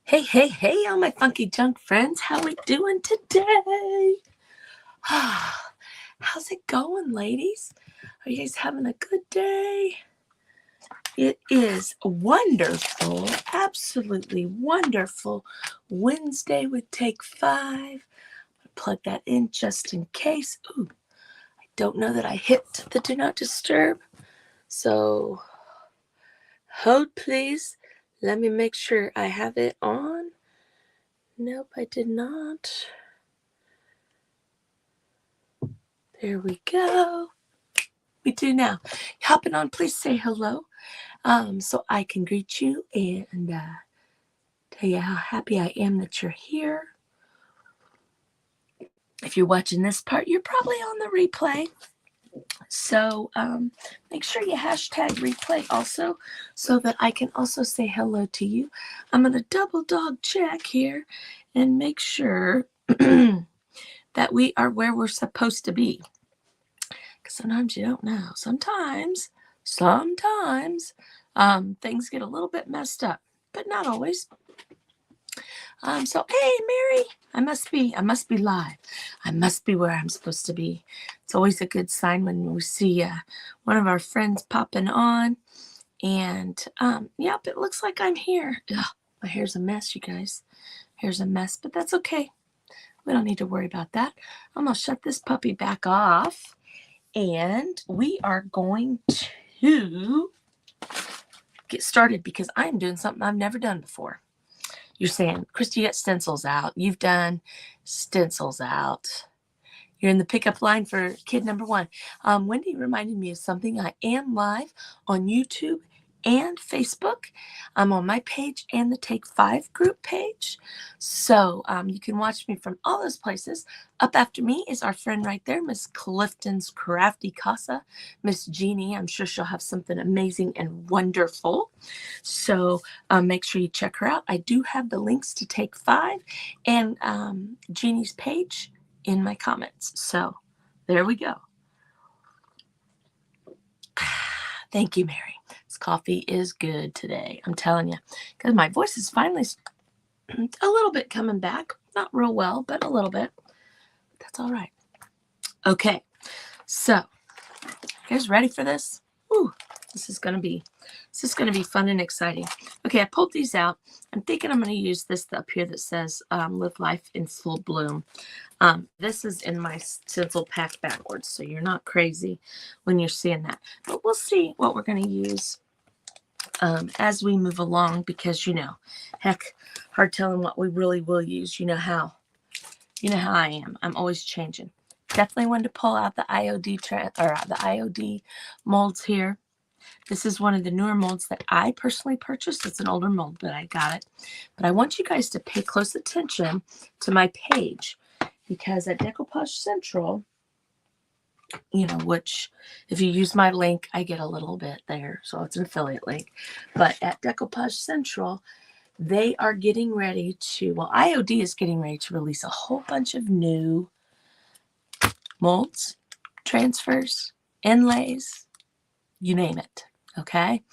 Hey, hey, hey, all my funky junk friends. How we doing today? How's it going, ladies? Are you guys having a good day? It is wonderful, absolutely wonderful Wednesday with Take 5. Plug that in just in case. Ooh, I don't know that I hit the Do Not Disturb. So hold, please. Let me make sure I have it on. Nope, I did not. There we go. We do now. Hopping on, please say hello so I can greet you and tell you how happy I am that you're here. If you're watching this part, you're probably on the replay. So make sure you hashtag replay also so that I can also say hello to you. I'm going to double dog check here and make sure that we are where we're supposed to be. Because sometimes you don't know. Sometimes things get a little bit messed up, but not always. So hey, Mary, I must be live. I must be where I'm supposed to be. It's always a good sign when we see one of our friends popping on. And yep, it looks like I'm here. Ugh, my hair's a mess, you guys. Hair's a mess, but that's okay. We don't need to worry about that. I'm gonna shut this puppy back off. And we are going to get started because I'm doing something I've never done before. You're saying, Christy, you got stencils out. You've done stencils out. You're in the pickup line for kid number one. Wendy reminded me of something. I am live on YouTube and Facebook. I'm on my page and the Take 5 group page. So you can watch me from all those places. Up after me is our friend right there, Miss Clifton's Crafty Casa, Miss Jeannie. I'm sure she'll have something amazing and wonderful. So make sure you check her out. I do have the links to Take 5 and Jeannie's page in my comments. So there we go. Thank you, Mary. This coffee is good today. I'm telling you, because my voice is finally a little bit coming back. Not real well, but a little bit. That's all right. Okay, so you guys ready for this? Ooh, this is gonna be fun and exciting. Okay, I pulled these out. I'm thinking I'm gonna use this up here that says "Live Life in Full Bloom." This is in my stencil pack backwards, so you're not crazy when you're seeing that. But we'll see what we're going to use as we move along because, heck, hard telling what we really will use. You know how I am. I'm always changing. Definitely wanted to pull out the IOD molds here. This is one of the newer molds that I personally purchased. It's an older mold, but I got it. But I want you guys to pay close attention to my page. Because at Decoupage Central, which if you use my link, I get a little bit there. So it's an affiliate link. But at Decoupage Central, they are getting ready to, IOD is getting ready to release a whole bunch of new molds, transfers, inlays, you name it. Okay.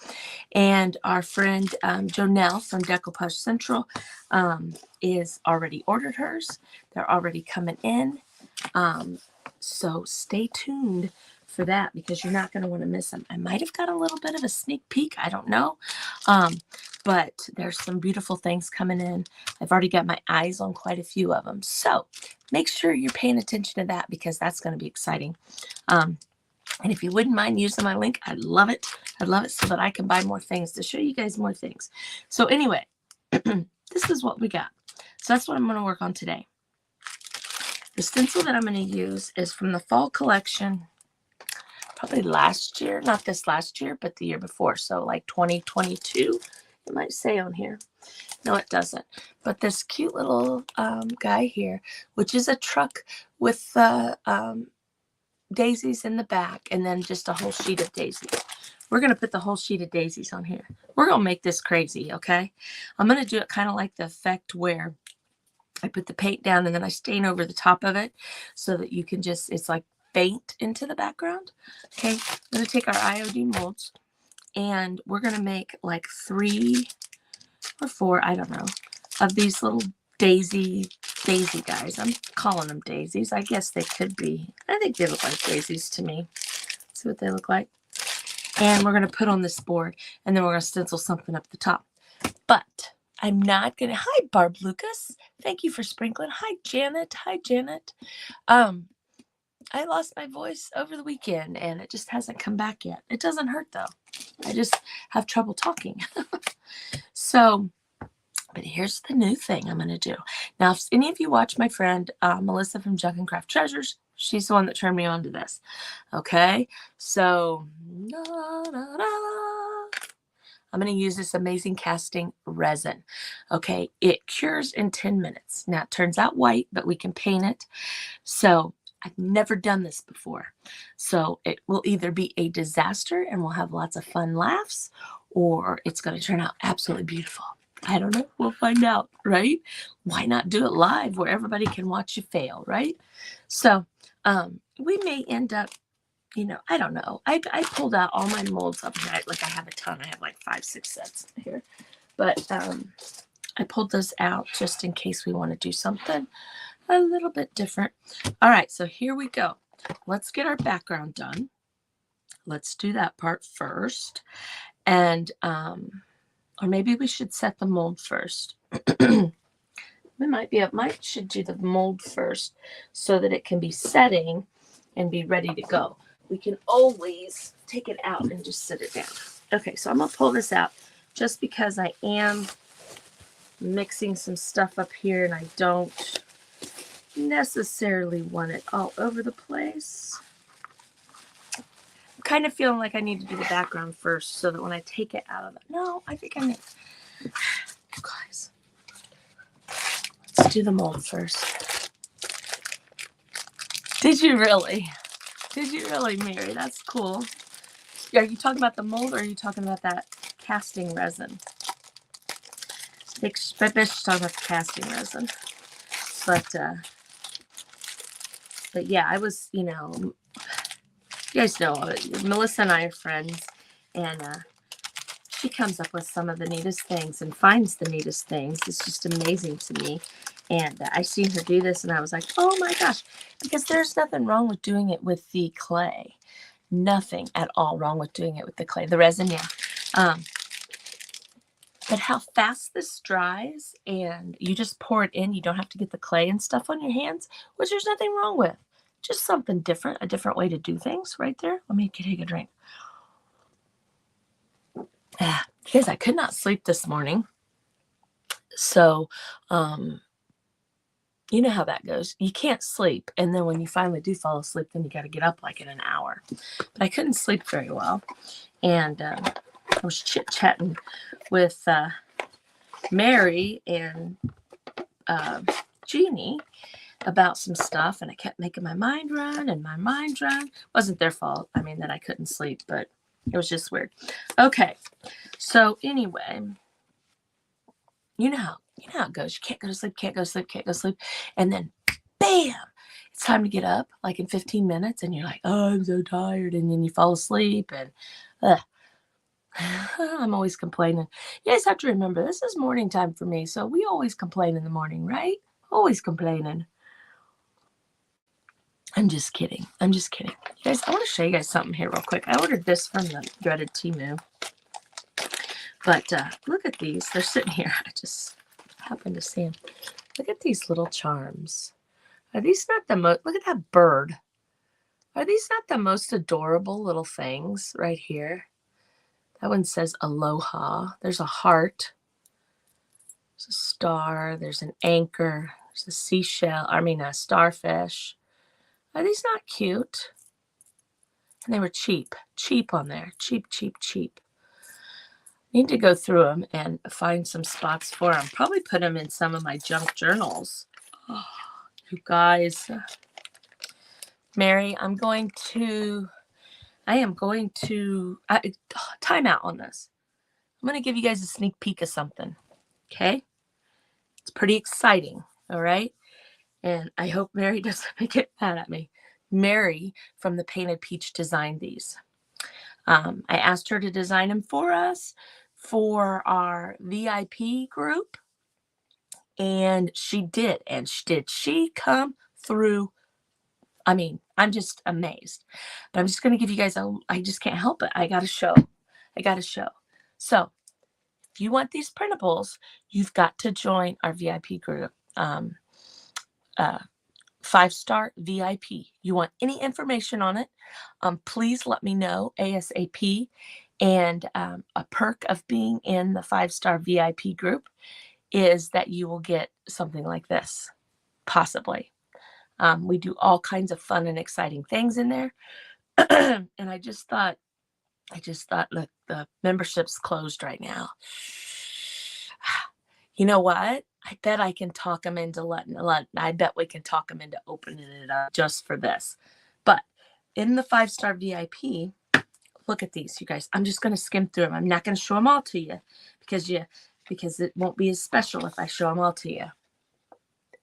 And our friend Jonelle from Decoupage Central is already ordered hers. They're already coming in. So stay tuned for that because you're not going to want to miss them. I might have got a little bit of a sneak peek. I don't know. But there's some beautiful things coming in. I've already got my eyes on quite a few of them. So make sure you're paying attention to that because that's going to be exciting. And if you wouldn't mind using my link, I'd love it. I'd love it so that I can buy more things to show you guys more things. So anyway, this is what we got. So that's what I'm going to work on today. The stencil that I'm going to use is from the fall collection, probably last year, not this last year, but the year before. So like 2022, it might say on here. No, it doesn't. But this cute little guy here, which is a truck with daisies in the back and then just a whole sheet of daisies. We're going to put the whole sheet of daisies on here. We're going to make this crazy, okay? I'm going to do it kind of like the effect where I put the paint down and then I stain over the top of it so that you can just, it's like faint into the background. Okay, I'm going to take our IOD molds and we're going to make like 3 or 4, I don't know, of these little daisy guys. I'm calling them daisies. I guess they could be. I think they look like daisies to me. See what they look like. And we're going to put on this board, and then we're going to stencil something up the top. But I'm not going to. Hi, Barb Lucas. Thank you for sprinkling. Hi, Janet. Hi, Janet. I lost my voice over the weekend, and it just hasn't come back yet. It doesn't hurt, though. I just have trouble talking. So, but here's the new thing I'm going to do. Now, if any of you watch my friend Melissa from Junk and Craft Treasures, she's the one that turned me on to this. Okay? So, I'm going to use this amazing casting resin. Okay? It cures in 10 minutes. Now, it turns out white, but we can paint it. So, I've never done this before. So it will either be a disaster and we'll have lots of fun laughs, or it's going to turn out absolutely beautiful. I don't know. We'll find out, right? Why not do it live where everybody can watch you fail, right? So we may end up, I don't know. I pulled out all my molds up here. Like I have a ton. I have like 5-6 sets here. But I pulled those out just in case we want to do something a little bit different. All right, so here we go. Let's get our background done. Let's do that part first. And, or maybe we should set the mold first. Should do the mold first so that it can be setting and be ready to go. We can always take it out and just sit it down. Okay, so I'm going to pull this out just because I am mixing some stuff up here and I don't necessarily want it all over the place. I'm kind of feeling like I need to do the background first so that when I take it out of it. No, I think I need. You guys, let's do the mold first. Did you really? Did you really, Mary? That's cool. Are you talking about the mold or are you talking about that casting resin? I bet she's talking about the casting resin. But yeah, I was, you guys know, Melissa and I are friends, and she comes up with some of the neatest things and finds the neatest things. It's just amazing to me. And I seen her do this, and I was like, oh my gosh, because there's nothing wrong with doing it with the clay. Nothing at all wrong with doing it with the clay. The resin, yeah. But how fast this dries, and you just pour it in. You don't have to get the clay and stuff on your hands, which there's nothing wrong with. Just something different, a different way to do things right there. Let me take a drink. Because I could not sleep this morning. So, you know how that goes. You can't sleep. And then when you finally do fall asleep, then you got to get up like in an hour. But I couldn't sleep very well. And I was chit-chatting with Mary and Jeannie about some stuff, and I kept making my mind run. Wasn't their fault. I mean, that I couldn't sleep, but it was just weird. Okay, so anyway, you know how it goes. You can't go to sleep, and then bam, it's time to get up like in 15 minutes, and you're like, oh, I'm so tired, and then you fall asleep, and I'm always complaining. You guys have to remember, this is morning time for me, so we always complain in the morning, right? Always complaining. I'm just kidding. You guys, I want to show you guys something here real quick. I ordered this from the dreaded Temu. But look at these. They're sitting here. I just happened to see them. Look at these little charms. Are these not the most... Look at that bird. Are these not the most adorable little things right here? That one says aloha. There's a heart. There's a star. There's an anchor. There's a seashell. A starfish. Are these not cute? And they were cheap. Cheap on there. Cheap. Need to go through them and find some spots for them. Probably put them in some of my junk journals. Oh, you guys. Mary, I am going to time out on this. I'm going to give you guys a sneak peek of something. Okay? It's pretty exciting. All right? And I hope Mary doesn't get mad at me. Mary from the Painted Peach designed these. I asked her to design them for us for our VIP group. And she did. And she come through? I mean, I'm just amazed. But I'm just going to give you guys I just can't help it. I got to show. So if you want these printables, you've got to join our VIP group. 5-star VIP. You want any information on it, please let me know ASAP. And a perk of being in the 5-star VIP group is that you will get something like this, possibly. We do all kinds of fun and exciting things in there. And I just thought, look, the membership's closed right now. You know what? I bet I can talk them into I bet we can talk them into opening it up just for this. But in the 5-star VIP, look at these, you guys. I'm just going to skim through them. I'm not going to show them all to you because it won't be as special if I show them all to you.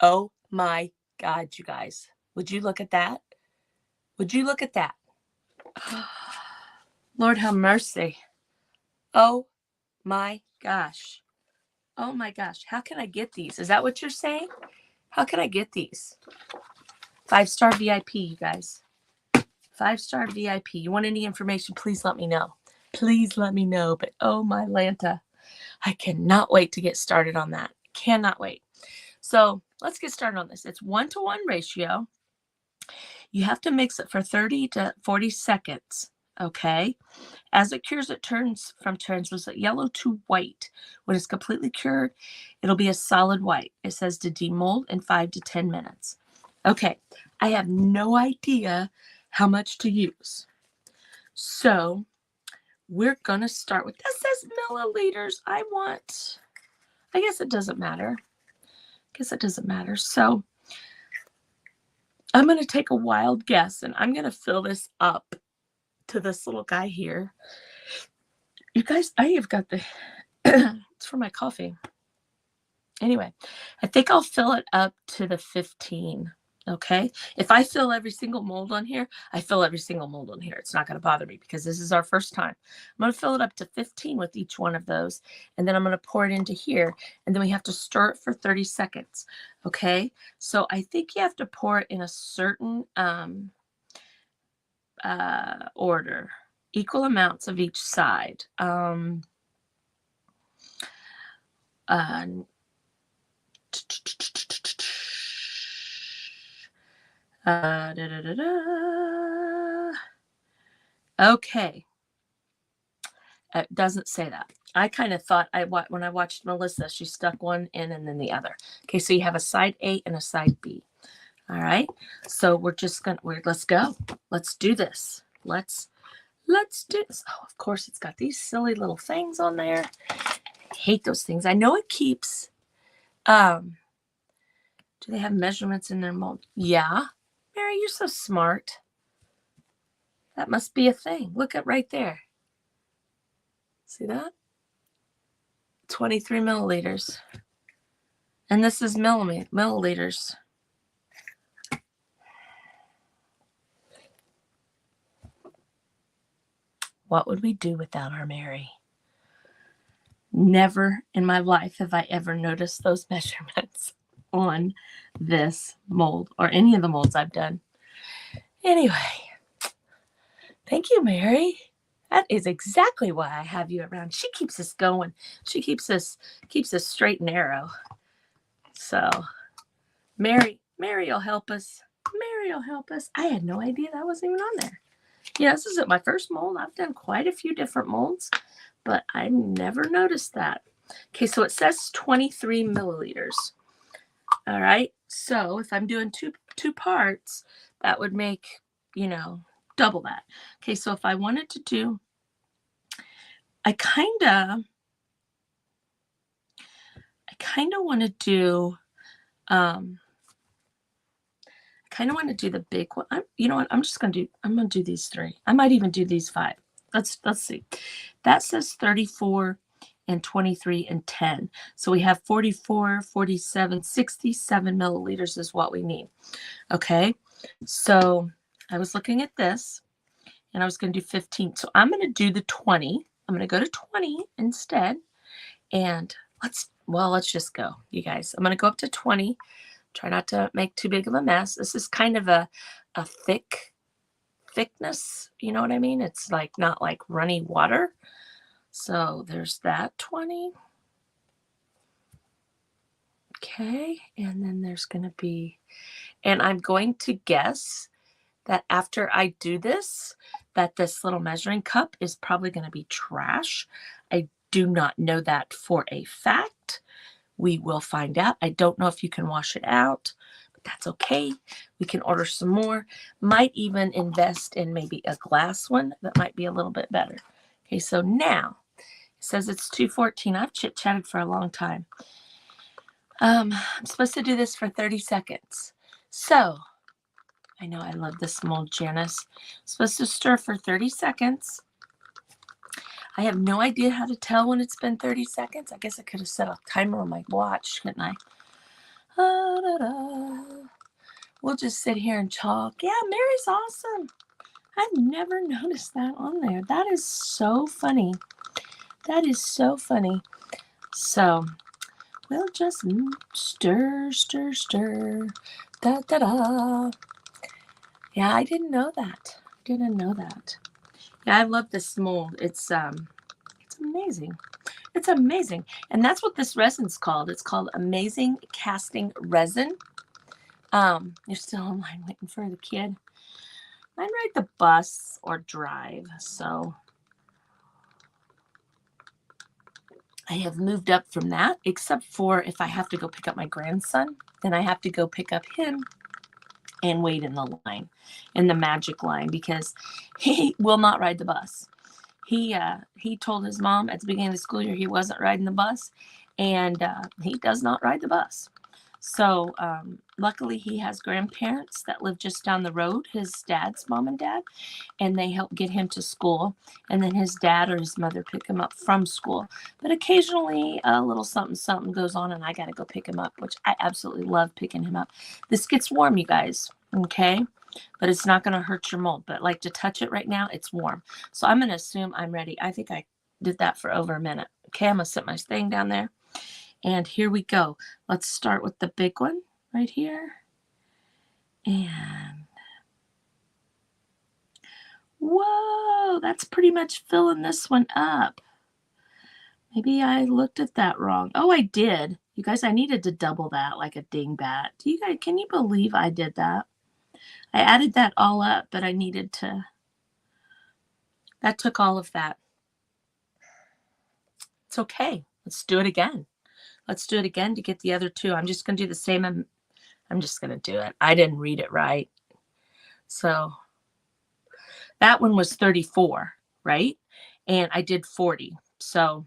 Oh my God, you guys. Would you look at that? Would you look at that? Lord have mercy. Oh my gosh. Oh my gosh. How can I get these? Is that what you're saying? How can I get these? 5-star VIP, you guys. 5-star VIP. You want any information, please let me know. Please let me know. But oh my Lanta, I cannot wait to get started on that. Cannot wait. So let's get started on this. It's 1-to-1 ratio. You have to mix it for 30 to 40 seconds. Okay. As it cures, it turns from translucent yellow to white. When it's completely cured, it'll be a solid white. It says to demold in 5 to 10 minutes. Okay. I have no idea how much to use. So we're going to start with, this says milliliters. I guess it doesn't matter. So I'm going to take a wild guess and I'm going to fill this up to this little guy here. You guys, I have got the, it's for my coffee. Anyway, I think I'll fill it up to the 15. Okay. If I fill every single mold on here, It's not going to bother me because this is our first time. I'm going to fill it up to 15 with each one of those. And then I'm going to pour it into here. And then we have to stir it for 30 seconds. Okay. So I think you have to pour it in a certain order. Equal amounts of each side. Okay. It doesn't say that. I kind of thought when I watched Melissa, she stuck one in and then the other. Okay, so you have a side A and a side B. All right. So let's go. Let's do this. Let's do this. Oh, of course, it's got these silly little things on there. I hate those things. I know it keeps. Do they have measurements in their mold? Yeah. Mary, you're so smart. That must be a thing. Look at right there. See that? 23 milliliters. And this is milliliters. What would we do without our Mary? Never in my life have I ever noticed those measurements on this mold or any of the molds I've done. Anyway, thank you, Mary. That is exactly why I have you around. She keeps us going. She keeps us straight and narrow. So, Mary will help us. I had no idea that wasn't even on there. Yeah, this isn't my first mold. I've done quite a few different molds, but I never noticed that. Okay, so it says 23 milliliters. All right. So if I'm doing two parts, that would make, double that. Okay, so if I wanted to do, I kind of want to do, the big one. You know what? I'm going to do these 3. I might even do these 5. Let's see. That says 34 and 23 and 10. So we have 44, 47, 67 milliliters is what we need. Okay. So I was looking at this and I was going to do 15. So I'm going to do the 20. I'm going to go to 20 instead. And let's well, let's just go, you guys. I'm going to go up to 20. Try not to make too big of a mess. This is kind of a thickness. You know what I mean? It's like not like runny water. So there's that 20. Okay. And then there's going to be, and I'm going to guess that after I do this, that this little measuring cup is probably going to be trash. I do not know that for a fact. We will find out. I don't know if you can wash it out, but that's okay. We can order some more. Might even invest in maybe a glass one that might be a little bit better. Okay, so now it says it's 2:14. I've chit-chatted for a long time. I'm supposed to do this for 30 seconds. So I know I love this mold, Janice. Supposed to stir for 30 seconds. I have no idea how to tell when it's been 30 seconds. I guess I could have set a timer on my watch, couldn't I? We'll just sit here and talk. Yeah, Mary's awesome. I've never noticed that on there. That is so funny. That is so funny. So we'll just stir, stir, stir. Da, da, da. Yeah, I didn't know that. Yeah, I love this mold. It's amazing. It's amazing. And that's what this resin's called. It's called Amazing Casting Resin. You're still online waiting for the kid. I'd ride the bus or drive. So I have moved up from that, except for if I have to go pick up my grandson, then I have to go pick up him and wait in the line, in the magic line, because he will not ride the bus. He told his mom at the beginning of the school year he wasn't riding the bus, and he does not ride the bus. So luckily he has grandparents that live just down the road, his dad's mom and dad, and they help get him to school. And then his dad or his mother pick him up from school. But occasionally a little something goes on and I got to go pick him up, which I absolutely love picking him up. This gets warm, you guys, okay? But it's not going to hurt your mold. But like to touch it right now, it's warm. So I'm going to assume I'm ready. I think I did that for over a minute. Okay, I'm going to set my thing down there. And here we go. Let's start with the big one right here. And whoa, that's pretty much filling this one up. Maybe I looked at that wrong. Oh, I did. You guys, I needed to double that like a dingbat. Do you guys, can you believe I did that? I added that all up, but I needed to. That took all of that. It's okay. Let's do it again. Let's do it again to get the other two. I'm just going to do the same. I'm just going to do it. I didn't read it right. So that one was 34, right? And I did 40. So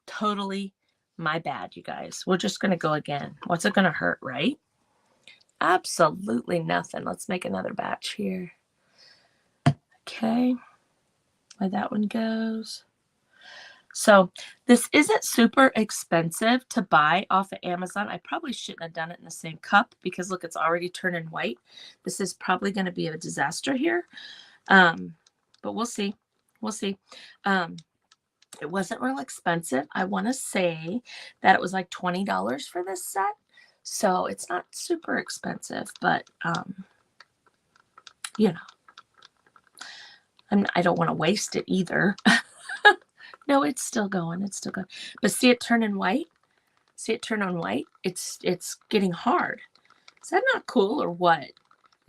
totally my bad, you guys. We're just going to go again. What's it going to hurt, right? Absolutely nothing. Let's make another batch here. Okay. Where that one goes. So this isn't super expensive to buy off of Amazon. I probably shouldn't have done it in the same cup because look, it's already turning white. This is probably going to be a disaster here. But we'll see. We'll see. It wasn't real expensive. I want to say that it was like $20 for this set. So it's not super expensive, but you know, I don't want to waste it either. No, it's still going. It's still going. But see it turning white? See it turn on white? It's getting hard. Is that not cool or what?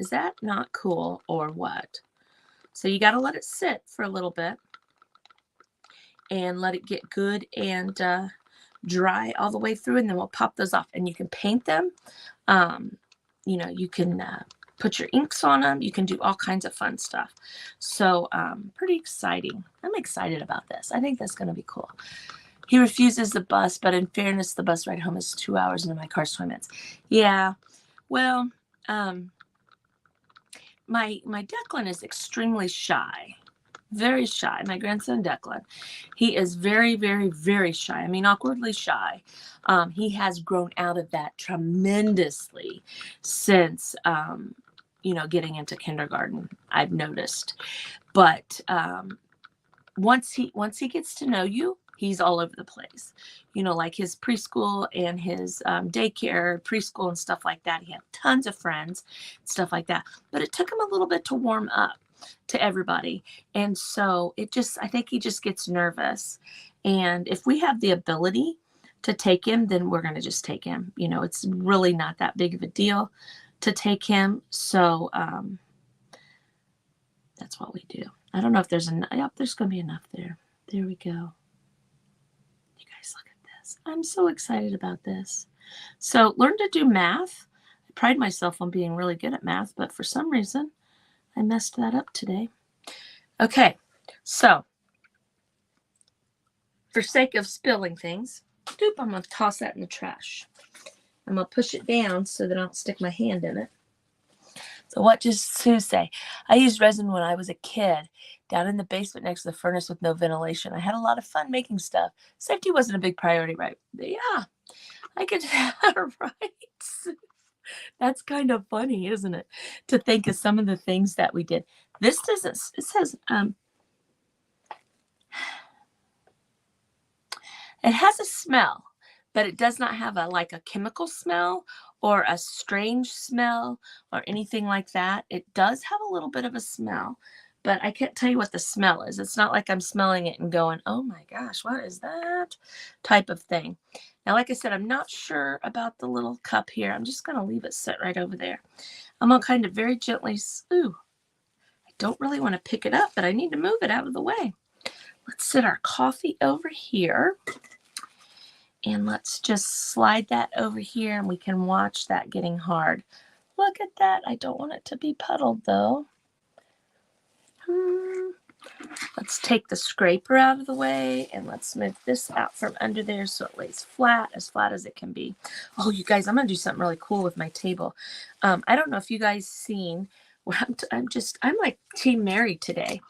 Is that not cool or what? So you got to let it sit for a little bit and let it get good and dry all the way through. And then we'll pop those off. And you can paint them. You know, you can put your inks on them. You can do all kinds of fun stuff. So pretty exciting. I'm excited about this. I think that's going to be cool. He refuses the bus, but in fairness, the bus ride home is 2 hours and my car's 20 minutes. Yeah, well, my Declan is extremely shy. Very shy. My grandson Declan. He is very, very, very shy. I mean, awkwardly shy. He has grown out of that tremendously since you know, getting into kindergarten, I've noticed. But once he gets to know you, he's all over the place. You know, like his preschool and his daycare, preschool and stuff like that. He had tons of friends, stuff like that. But it took him a little bit to warm up to everybody. And so I think he just gets nervous. And if we have the ability to take him, then we're going to just take him. You know, it's really not that big of a deal to take him. So that's what we do. I don't know if there's yep, there's going to be enough there. There we go. You guys look at this. I'm so excited about this. So learn to do math. I pride myself on being really good at math, but for some reason I messed that up today. Okay, so for sake of spilling things, I'm going to toss that in the trash. I'm going to push it down so that I don't stick my hand in it. So what does Sue say? I used resin when I was a kid down in the basement next to the furnace with no ventilation. I had a lot of fun making stuff. Safety wasn't a big priority, right? Yeah, I could, right? That's kind of funny, isn't it? To think of some of the things that we did. This doesn't, it says, it has a smell, but it does not have like a chemical smell or a strange smell or anything like that. It does have a little bit of a smell, but I can't tell you what the smell is. It's not like I'm smelling it and going, oh my gosh, what is that type of thing? Now, like I said, I'm not sure about the little cup here. I'm just going to leave it sit right over there. I'm going to kind of very gently, I don't really want to pick it up, but I need to move it out of the way. Let's sit our coffee over here. And let's just slide that over here and we can watch that getting hard. Look at that. I don't want it to be puddled though. Let's take the scraper out of the way and let's move this out from under there so it lays flat as it can be. Oh, you guys, I'm going to do something really cool with my table. I don't know if you guys seen where I'm like Team Mary today.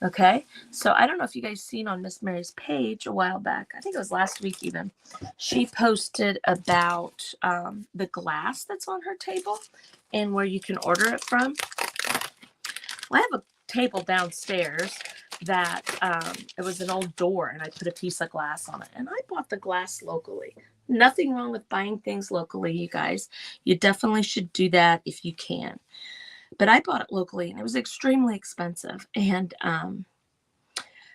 Okay, so I don't know if you guys seen on Miss Mary's page a while back. I think it was last week even. She posted about the glass that's on her table and where you can order it from. Well, I have a table downstairs that it was an old door and I put a piece of glass on it. And I bought the glass locally. Nothing wrong with buying things locally, you guys. You definitely should do that if you can. But I bought it locally and it was extremely expensive. And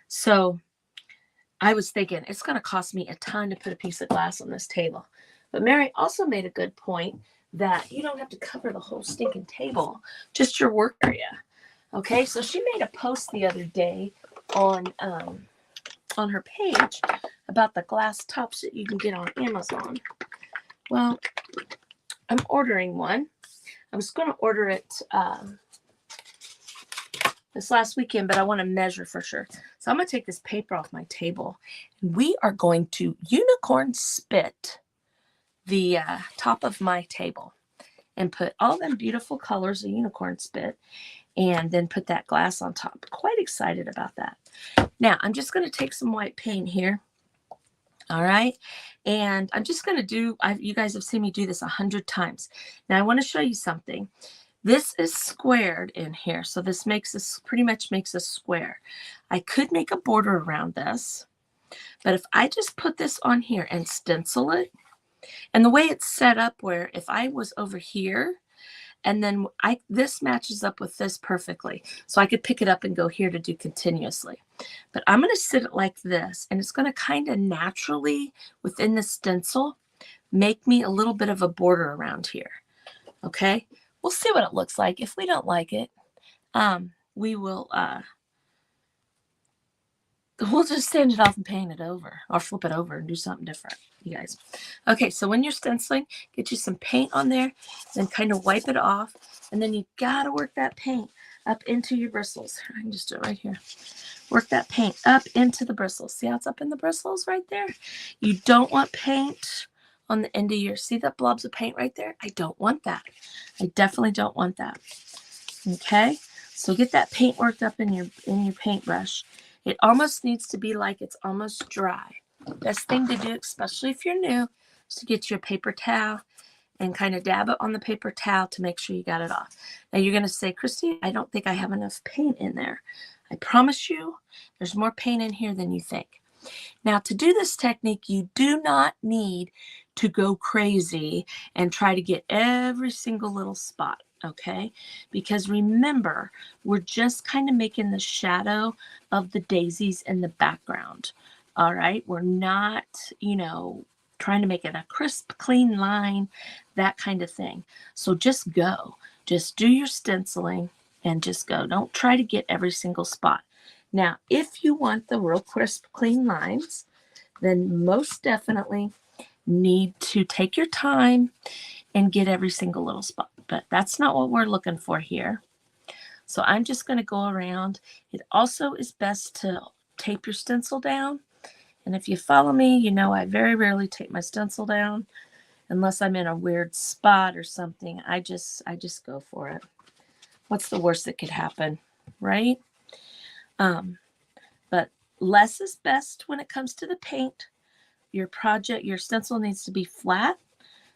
so I was thinking it's going to cost me a ton to put a piece of glass on this table. But Mary also made a good point that you don't have to cover the whole stinking table, just your work area. Okay, so she made a post the other day on her page about the glass tops that you can get on Amazon. Well, I'm ordering one. I was going to order it this last weekend, but I want to measure for sure. So I'm going to take this paper off my table, and we are going to unicorn spit the top of my table and put all them beautiful colors of unicorn spit and then put that glass on top. Quite excited about that. Now, I'm just going to take some white paint here. All right. And I'm just going to do, you guys have seen me do this 100 times. Now I want to show you something. This is squared in here. So this pretty much makes a square. I could make a border around this, but if I just put this on here and stencil it, and the way it's set up where if I was over here, and then this matches up with this perfectly. So I could pick it up and go here to do continuously. But I'm going to sit it like this, and it's going to kind of naturally, within the stencil, make me a little bit of a border around here. Okay? We'll see what it looks like. If we don't like it, we will, we'll just sand it off and paint it over, or flip it over and do something different, you guys. Okay, so when you're stenciling, get you some paint on there, then kind of wipe it off, and then you got to work that paint up into your bristles. I can just do it right here. Work that paint up into the bristles. See how it's up in the bristles right there? You don't want paint on the end of your, see that blobs of paint right there? I don't want that. I definitely don't want that. Okay, so get that paint worked up in your paintbrush. It almost needs to be like it's almost dry. Best thing to do, especially if you're new, is to get your paper towel and kind of dab it on the paper towel to make sure you got it off. Now you're going to say, Christy, I don't think I have enough paint in there. I promise you there's more paint in here than you think. Now, to do this technique, you do not need to go crazy and try to get every single little spot, okay? Because remember, we're just kind of making the shadow of the daisies in the background, all right? We're not, trying to make it a crisp, clean line, that kind of thing. So just go. Just do your stenciling and just go. Don't try to get every single spot. Now, if you want the real crisp, clean lines, then most definitely need to take your time and get every single little spot. But that's not what we're looking for here. So I'm just going to go around. It also is best to tape your stencil down. And if you follow me, you know I very rarely tape my stencil down unless I'm in a weird spot or something. I just go for it. What's the worst that could happen, right? But less is best when it comes to the paint. Your stencil needs to be flat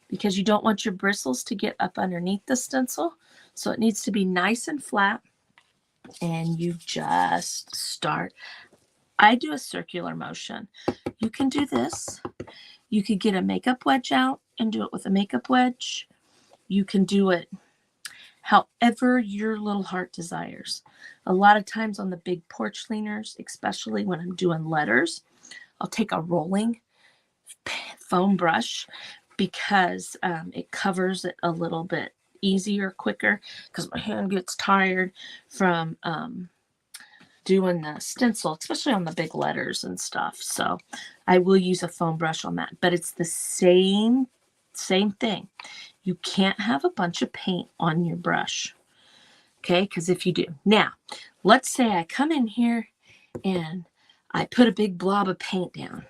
because you don't want your bristles to get up underneath the stencil. So it needs to be nice and flat. And you just start. I do a circular motion. You can do this. You could get a makeup wedge out and do it with a makeup wedge. You can do it however your little heart desires. A lot of times on the big porch cleaners, especially when I'm doing letters, I'll take a rolling foam brush because it covers it a little bit easier, quicker, because my hand gets tired from doing the stencil, especially on the big letters and stuff. So I will use a foam brush on that, but it's the same thing. You can't have a bunch of paint on your brush, okay? Because if you do, now let's say I come in here and I put a big blob of paint down,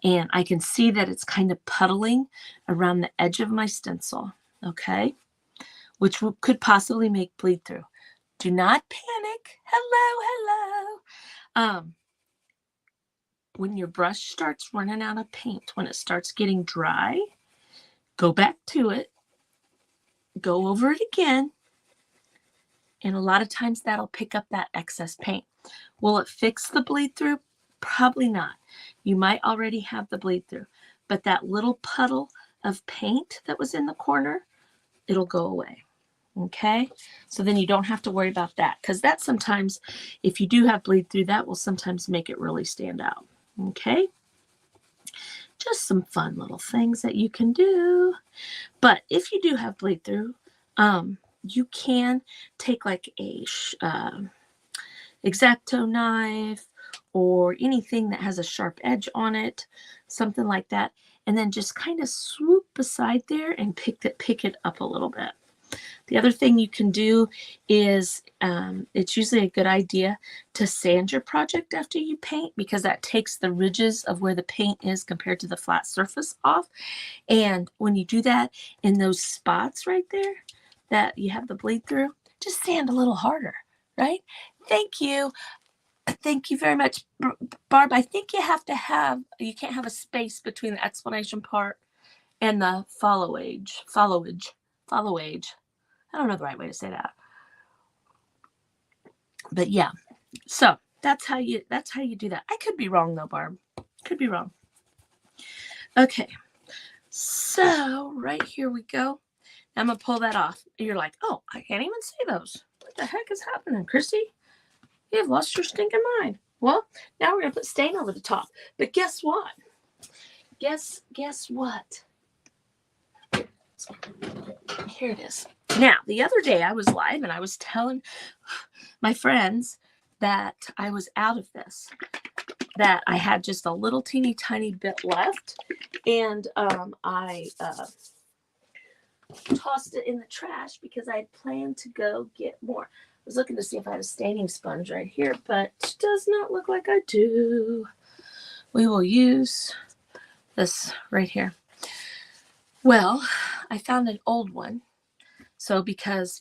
and I can see that it's kind of puddling around the edge of my stencil, okay? Which could possibly make bleed through. Do not panic. Hello. When your brush starts running out of paint, when it starts getting dry, go back to it, go over it again, and a lot of times that'll pick up that excess paint. Will it fix the bleed through? Probably not. You might already have the bleed through, but that little puddle of paint that was in the corner, it'll go away. Okay, so then you don't have to worry about that, because that sometimes, if you do have bleed through, that will sometimes make it really stand out. Okay, just some fun little things that you can do. But if you do have bleed through, you can take like a X-Acto knife or anything that has a sharp edge on it, something like that, and then just kind of swoop beside there and pick it up a little bit. The other thing you can do is it's usually a good idea to sand your project after you paint, because that takes the ridges of where the paint is compared to the flat surface off. And when you do that in those spots right there that you have the bleed through, just sand a little harder, right? Thank you. Thank you very much, Barb. I think you can't have a space between the explanation part and the followage. I don't know the right way to say that. But yeah, so that's how you do that. I could be wrong though, Barb. Could be wrong. Okay, so right here we go. I'm gonna pull that off. You're like, oh, I can't even see those. What the heck is happening, Christy? You've lost your stinking mind. Well, now we're gonna put stain over the top. But guess what? Guess what? Here it is. Now, the other day I was live and I was telling my friends that I was out of this, that I had just a little teeny tiny bit left, and I tossed it in the trash because I had planned to go get more. I was looking to see if I had a staining sponge right here, but it does not look like I do. We will use this right here. Well, I found an old one. So because,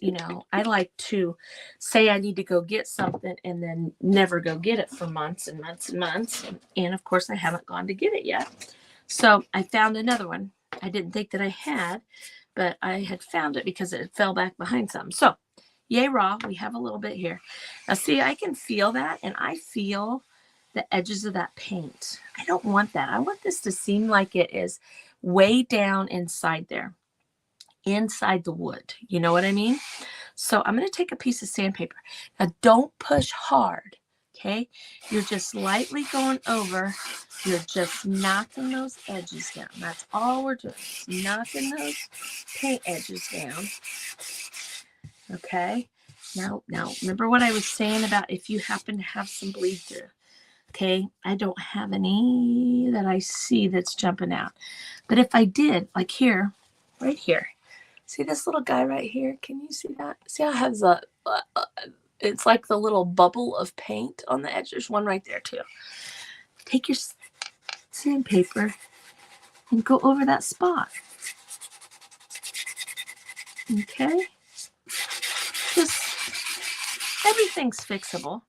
I like to say I need to go get something and then never go get it for months and months and months. And of course, I haven't gone to get it yet. So I found another one. I didn't think that I had, but I had found it because it fell back behind something. So yay raw, we have a little bit here. Now see, I can feel that, and I feel the edges of that paint. I don't want that. I want this to seem like it is way down inside there, inside the wood. You know what I mean? So I'm going to take a piece of sandpaper. Now don't push hard, okay? You're just lightly going over. You're just knocking those edges down. That's all we're doing. Just knocking those paint edges down. Okay? Now remember what I was saying about if you happen to have some bleed through. Okay? I don't have any that I see that's jumping out. But if I did, like here, right here, see this little guy right here? Can you see that? See how it has a, it's like the little bubble of paint on the edge. There's one right there too. Take your sandpaper and go over that spot. Okay? Just, everything's fixable.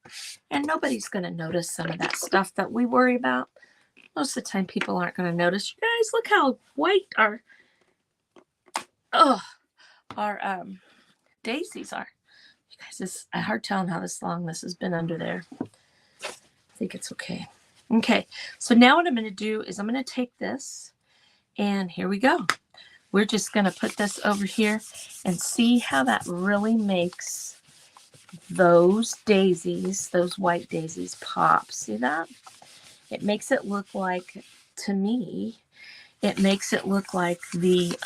And nobody's going to notice some of that stuff that we worry about. Most of the time people aren't going to notice. You guys, look how white our daisies are. You guys, it's hard telling how long this has been under there. I think it's okay. Okay, so now what I'm going to do is I'm going to take this, and here we go. We're just going to put this over here and see how that really makes those daisies, those white daisies, pop. See that? It makes it look like, to me, it makes it look like the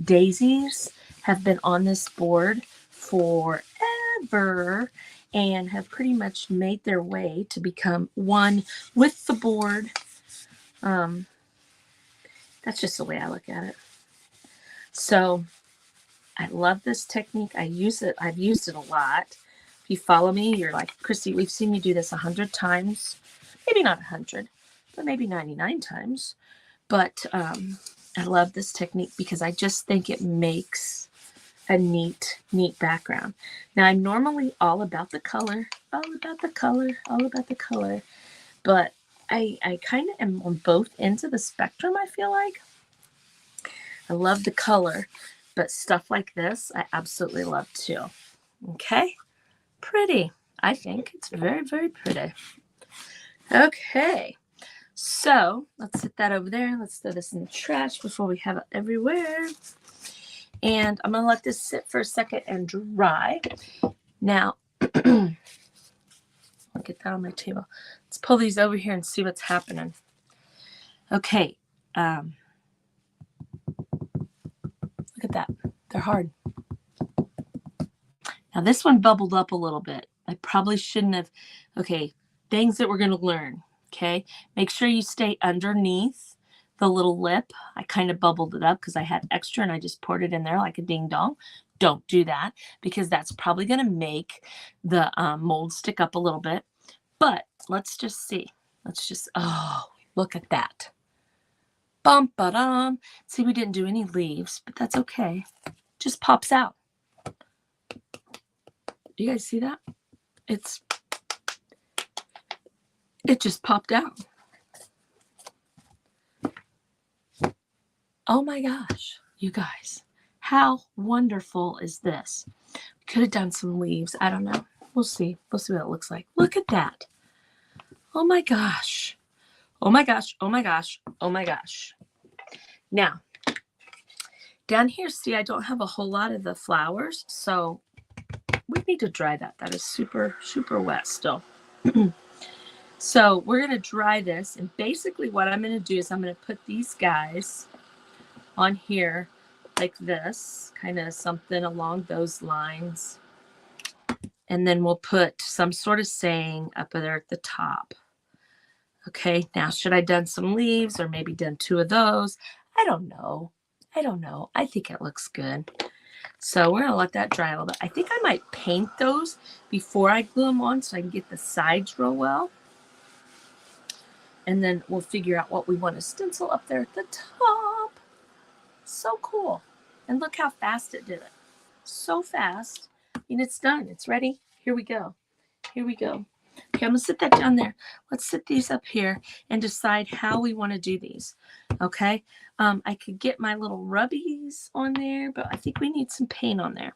daisies have been on this board forever and have pretty much made their way to become one with the board. That's just the way I look at it. So I love this technique. I use it. I've used it a lot. If you follow me, you're like, Christy, we've seen you do this 100 times. Maybe not 100, but maybe 99 times. But I love this technique because I just think it makes a neat background. Now, I'm normally all about the color, but I kind of am on both ends of the spectrum, I feel like. I love the color, but stuff like this, I absolutely love too. Okay? Pretty. I think it's very, very pretty. Okay. So let's set that over there. Let's throw this in the trash before we have it everywhere. And I'm going to let this sit for a second and dry. Now, I'll get that on my table. Let's pull these over here and see what's happening. Okay. Look at that. They're hard. Now, this one bubbled up a little bit. I probably shouldn't have. Okay. Things that we're going to learn. Okay. Make sure you stay underneath the little lip. I kind of bubbled it up because I had extra and I just poured it in there like a ding dong. Don't do that because that's probably going to make the mold stick up a little bit. But let's just see. Let's just, oh, look at that. Bum, ba-dum. See, we didn't do any leaves, but that's okay. Just pops out. Do you guys see that? It just popped out. Oh my gosh, you guys, how wonderful is this? We could have done some leaves. I don't know. We'll see. We'll see what it looks like. Look at that. Oh my gosh. Oh my gosh. Oh my gosh. Oh my gosh. Now, down here, see, I don't have a whole lot of the flowers, so we need to dry that. That is super, super wet still. So we're going to dry this, and basically what I'm going to do is I'm going to put these guys on here like this, kind of something along those lines. And then we'll put some sort of saying up there at the top. Okay, now should I done some leaves or maybe done 2 of those? I don't know. I think it looks good. So we're going to let that dry a little bit. I think I might paint those before I glue them on so I can get the sides real well. And then we'll figure out what we want to stencil up there at the top. So cool. And look how fast it did it. So fast. And it's done. It's ready. Here we go. Here we go. Okay, I'm going to sit that down there. Let's sit these up here and decide how we want to do these. Okay. I could get my little rubbies on there, but I think we need some paint on there.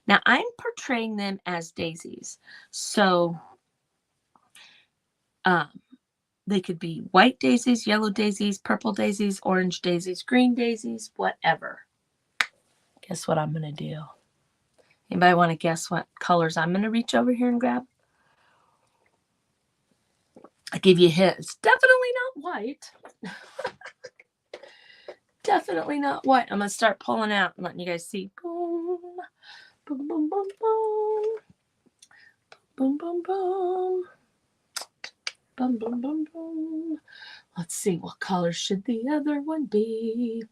Now, I'm portraying them as daisies. So They could be white daisies, yellow daisies, purple daisies, orange daisies, green daisies, whatever. Guess what I'm going to do? Anybody want to guess what colors I'm going to reach over here and grab? I give you a hint. It's definitely not white. Definitely not white. I'm going to start pulling out and letting you guys see. Boom, boom, boom, boom, boom. Boom, boom, boom. Boom, boom, boom, boom. Let's see. What color should the other one be?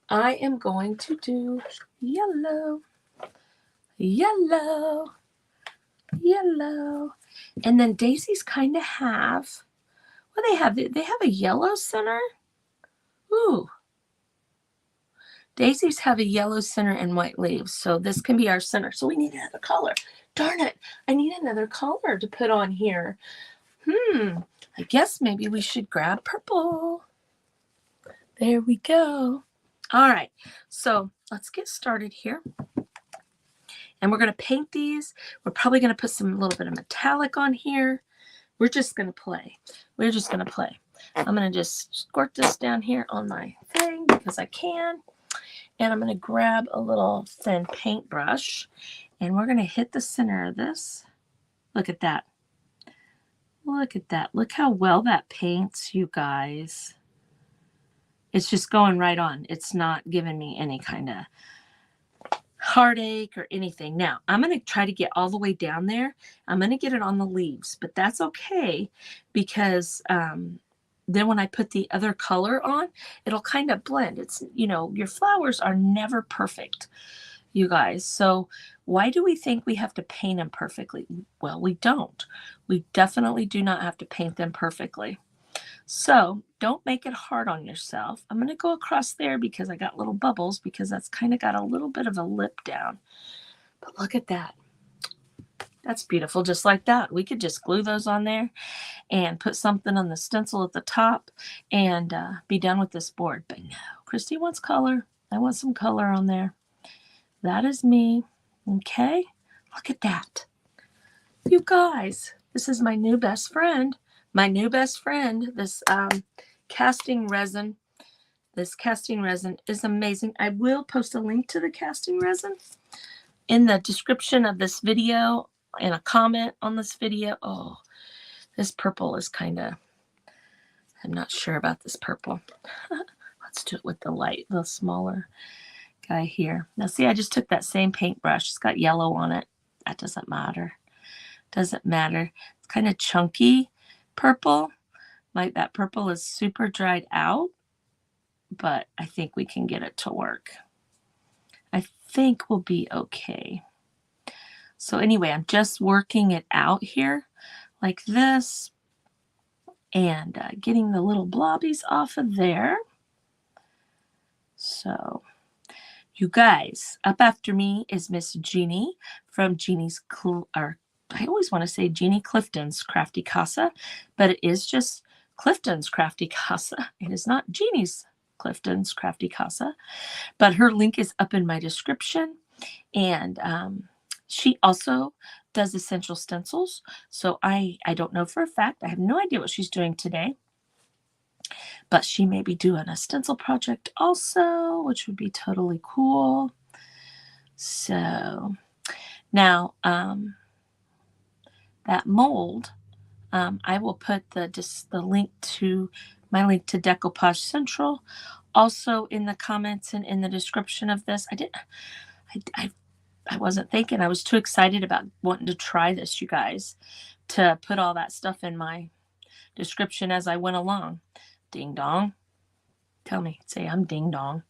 I am going to do yellow. Yellow. Yellow. And then daisies kind of have, well, they have a yellow center. Ooh. Daisies have a yellow center and white leaves. So this can be our center. So we need another color. Darn it. I need another color to put on here. I guess maybe we should grab purple. There we go. All right. So let's get started here. And we're going to paint these. We're probably going to put some little bit of metallic on here. We're just going to play. We're just going to play. I'm going to just squirt this down here on my thing because I can. And I'm going to grab a little thin paintbrush. And we're going to hit the center of this. Look at that. Look at that. Look how well that paints, you guys. It's just going right on. It's not giving me any kind of heartache or anything. Now, I'm going to try to get all the way down there. I'm going to get it on the leaves, but that's okay because then when I put the other color on, it'll kind of blend. It's, you know, your flowers are never perfect, you guys. So why do we think we have to paint them perfectly? Well, we don't. We definitely do not have to paint them perfectly. So don't make it hard on yourself. I'm going to go across there because I got little bubbles because that's kind of got a little bit of a lip down. But look at that. That's beautiful, just like that. We could just glue those on there and put something on the stencil at the top and be done with this board. But no, Christy wants color. I want some color on there. That is me. Okay, look at that. You guys, this is my new best friend. My new best friend, this casting resin. This casting resin is amazing. I will post a link to the casting resin in the description of this video and a comment on this video. Oh, this purple is kind of, I'm not sure about this purple. Let's do it with the light, the smaller guy here. Now see, I just took that same paintbrush. It's got yellow on it. That doesn't matter. Doesn't matter. It's kind of chunky purple. Like that purple is super dried out, but I think we can get it to work. I think we'll be okay. So anyway, I'm just working it out here like this and getting the little blobbies off of there. So you guys, up after me is Miss Jeannie from I always want to say Jeannie Clifton's Crafty Casa, but it is just Clifton's Crafty Casa. It is not Jeannie's Clifton's Crafty Casa, but her link is up in my description. And she also does essential stencils. So I don't know for a fact. I have no idea what she's doing today. But she may be doing a stencil project also, which would be totally cool. So now that mold, I will put the link to my link to Decoupage Central also in the comments and in the description of this. I wasn't thinking. I was too excited about wanting to try this, you guys, to put all that stuff in my description as I went along. Ding dong. Tell me, say I'm ding dong.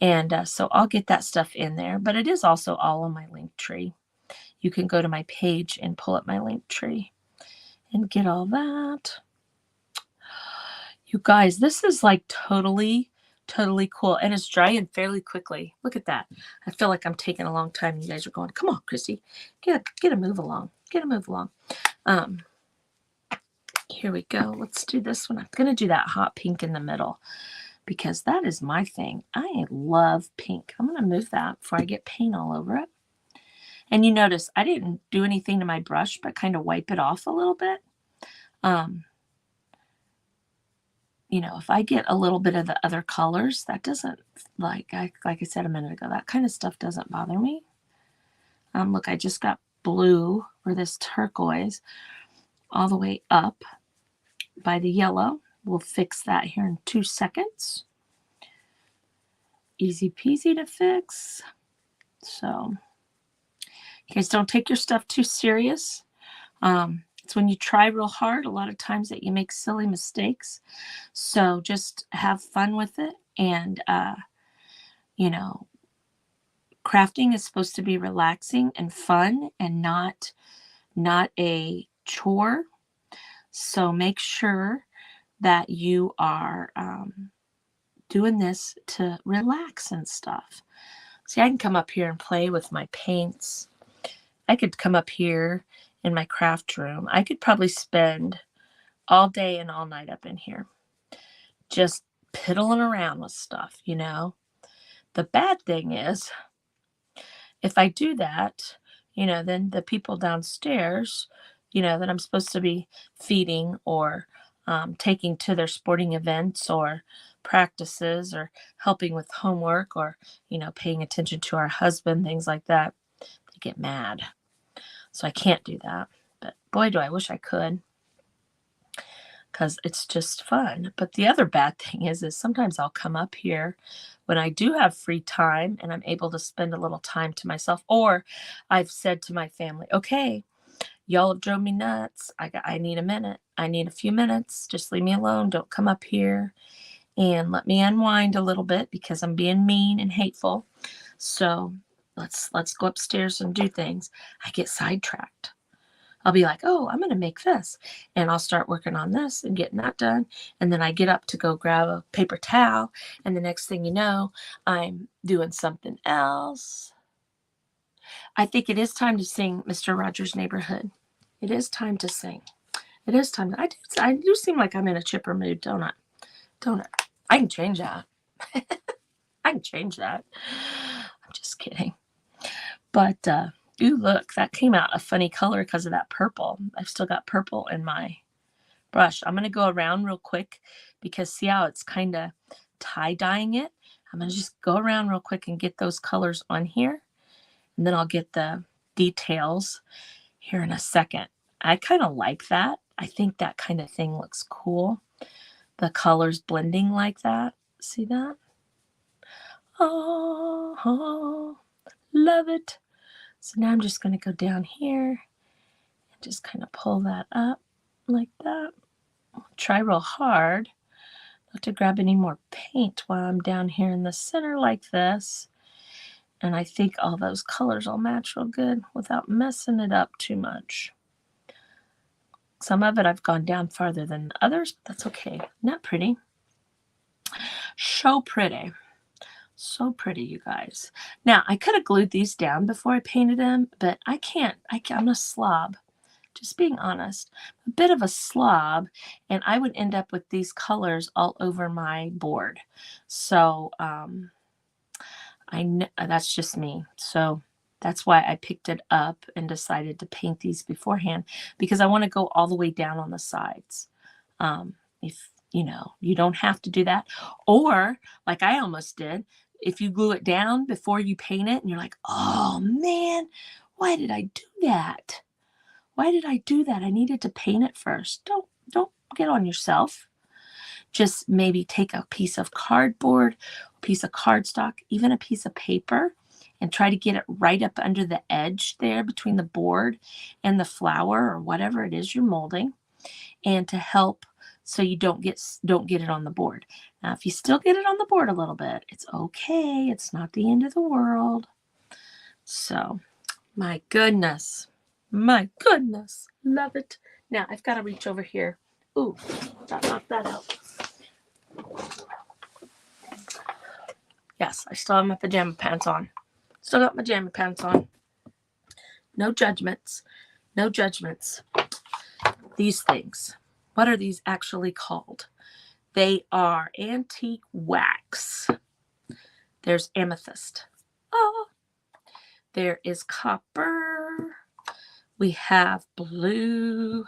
And so I'll get that stuff in there, but it is also all on my link tree. You can go to my page and pull up my link tree and get all that. You guys, this is like totally cool. And it's drying fairly quickly. Look at that. I feel like I'm taking a long time. You guys are going, come on, Christy, get a move along. Get a move along. Here we go. Let's do this one. I'm going to do that hot pink in the middle because that is my thing. I love pink. I'm going to move that before I get paint all over it. And you notice I didn't do anything to my brush, but kind of wipe it off a little bit. if I get a little bit of the other colors, that doesn't, like I said a minute ago, that kind of stuff doesn't bother me. Look, I just got blue, or this turquoise, all the way up by the yellow. We'll fix that here in 2 seconds. Easy peasy to fix. So, guys, don't take your stuff too serious. It's when you try real hard, a lot of times that you make silly mistakes. So just have fun with it. And, crafting is supposed to be relaxing and fun and not a chore. So make sure that you are doing this to relax and stuff. See, I can come up here and play with my paints. I could come up here in my craft room. I could probably spend all day and all night up in here just piddling around with stuff, The bad thing is, if I do that, then the people downstairs, that I'm supposed to be feeding or taking to their sporting events or practices or helping with homework or, paying attention to our husband, things like that, they get mad. So I can't do that. But boy, do I wish I could, because it's just fun. But the other bad thing is sometimes I'll come up here when I do have free time and I'm able to spend a little time to myself, or I've said to my family, okay, y'all have drove me nuts. I need a minute. I need a few minutes. Just leave me alone. Don't come up here and let me unwind a little bit because I'm being mean and hateful. So let's go upstairs and do things. I get sidetracked. I'll be like, oh, I'm going to make this. And I'll start working on this and getting that done. And then I get up to go grab a paper towel. And the next thing you know, I'm doing something else. I think it is time to sing Mr. Rogers' Neighborhood. It is time to sing. It is time. I do seem like I'm in a chipper mood, don't I? Don't I? I can change that. I can change that. I'm just kidding. But, ooh, look, that came out a funny color because of that purple. I've still got purple in my brush. I'm going to go around real quick because see how it's kind of tie-dyeing it? I'm going to just go around real quick and get those colors on here. And then I'll get the details here in a second. I kind of like that. I think that kind of thing looks cool. The colors blending like that. See that? Oh, love it. So now I'm just going to go down here and just kind of pull that up like that. Try real hard not to grab any more paint while I'm down here in the center like this. And I think all those colors will match real good without messing it up too much. Some of it I've gone down farther than others, but that's okay. Not pretty. So pretty. So pretty, you guys. Now, I could have glued these down before I painted them, but I can't. I'm a slob. Just being honest. A bit of a slob, and I would end up with these colors all over my board. So, that's just me. So that's why I picked it up and decided to paint these beforehand, because I want to go all the way down on the sides. If you don't have to do that, or like I almost did, if you glue it down before you paint it and you're like, oh man, why did I do that? Why did I do that? I needed to paint it first. Don't get on yourself. Just maybe take a piece of cardboard, a piece of cardstock, even a piece of paper, and try to get it right up under the edge there between the board and the flower or whatever it is you're molding, and to help so you don't get it on the board. Now, if you still get it on the board a little bit, it's okay. It's not the end of the world. So, my goodness, love it. Now, I've got to reach over here. Ooh, knock that out. Yes, I still have my pajama pants on. Still got my pajama pants on. No judgments. No judgments. These things. What are these actually called? They are antique wax. There's amethyst. Oh. There is copper. We have blue.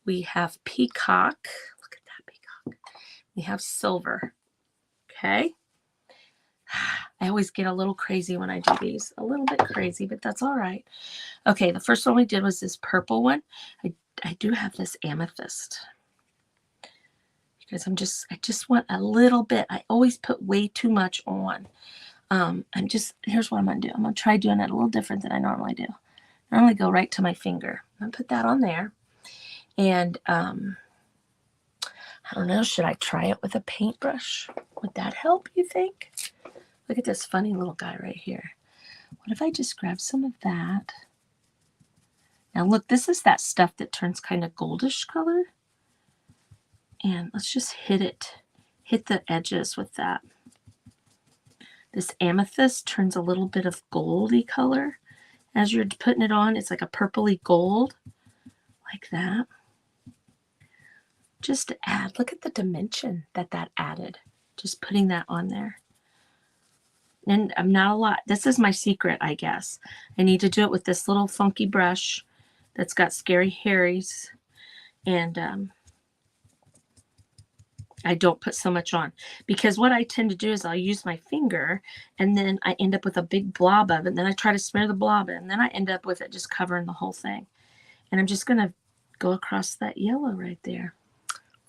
We have peacock. Look at that peacock. We have silver. Okay. I always get a little crazy when I do these. A little bit crazy, but that's all right. Okay, the first one we did was this purple one. I do have this amethyst. Because I just want a little bit. I always put way too much on. Here's what I'm going to do. I'm going to try doing it a little different than I normally do. I normally go right to my finger. I'm going to put that on there. And I don't know, should I try it with a paintbrush? Would that help, you think? Look at this funny little guy right here. What if I just grab some of that? Now look, this is that stuff that turns kind of goldish color. And let's just hit the edges with that. This amethyst turns a little bit of goldy color. As you're putting it on, it's like a purpley gold, like that. Just to add, look at the dimension that added. Just putting that on there. And I'm not a lot. This is my secret, I guess. I need to do it with this little funky brush that's got Scary Harry's. And I don't put so much on, because what I tend to do is I'll use my finger and then I end up with a big blob of it. And then I try to smear the blob in, and then I end up with it just covering the whole thing. And I'm just going to go across that yellow right there.